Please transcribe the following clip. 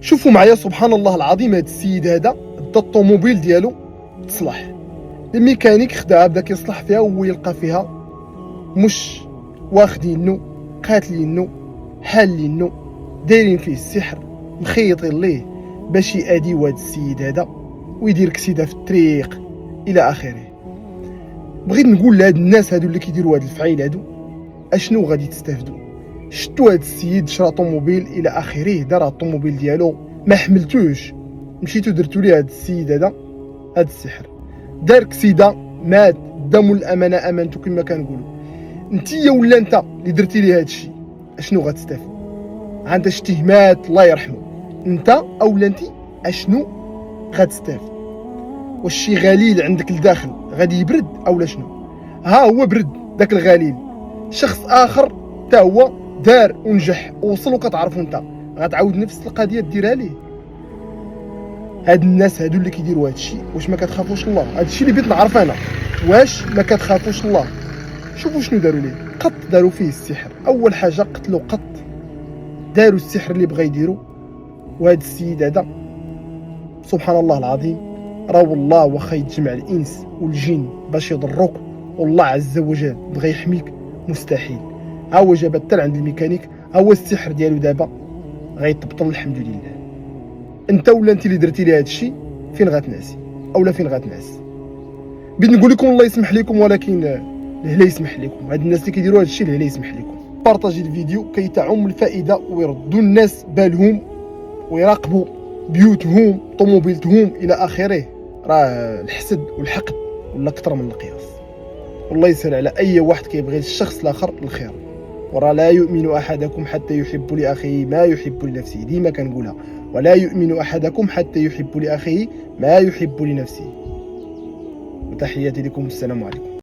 شوفوا معايا سبحان الله العظيم، هذا السيد هذا دا الطوموبيل ديالو تصلح، الميكانيك خداها بدا كيصلح فيها وهو يلقى فيها مش واخدينو قاتلينو حالينو دايرين فيه السحر مخيطين ليه باش يأديو هذا السيد هذا ويدير كسيده في الطريق الى اخره. بغيت نقول لهاد الناس هادو اللي كيديروا هاد الفعيل هادو اشنو غادي تستافدوا؟ شتو هاد السيد شرا طوموبيل الى اخره، دار الطوموبيل ديالو ما حملتوش، مشيتو درتو ليه هاد السيد هذا هاد السحر، دار كسيده مات دم الامانه امانته كما كنقولوا. انتيا ولا انت اللي درتي ليه هاد الشيء اشنو غتستافد؟ عندها شتيه مات الله يرحمه، انت اولا انت اشنو غتستافد؟ واش شي غليل عندك لداخل غادي يبرد اولا شنو؟ ها هو برد داك الغليل، شخص اخر تا هو دار ونجح ووصل وكتعرفو انت غتعاود نفس القضيه ديرها ليه. هاد الناس هادو اللي كيديروا هاد الشيء واش ما كتخافوش الله؟ هاد الشيء اللي بغيت نعرف انا، واش ما كتخافوش الله؟ شوفوا شنو داروا ليه، قط داروا فيه السحر، اول حاجه قتلوا قط، داروا السحر اللي بغا يديروا. وهذا السيد هذا سبحان الله العظيم راه والله واخا يتجمع الانس والجن باش يضروك والله عز وجل بغى يحميك مستحيل. ها هو جاب حتى عند الميكانيك، ها هو السحر ديالو دابا غيطبطل الحمد لله. انت ولا انت اللي درتي لي هذا الشيء فين غتناسي اولا فين غتنعس؟ بغيت نقول لكم الله يسمح لكم، ولكن لا يسمح لكم، هاد الناس اللي كيديروا هذا الشيء لا يسمح لكم. بارطاجي الفيديو كي تعم الفائده ويردوا الناس بالهم ويراقبوا بيوتهم طوموبيلتهم الى اخره. راه الحسد والحقد ولا اكثر من القياس، والله يسهل على اي واحد كيبغي الشخص الاخر الخير. ورا لا يؤمن احدكم حتى يحب لاخيه ما يحب لنفسه، ديما كنقولها، ولا يؤمن احدكم حتى يحب لاخيه ما يحب لنفسه. وتحياتي لكم، السلام عليكم.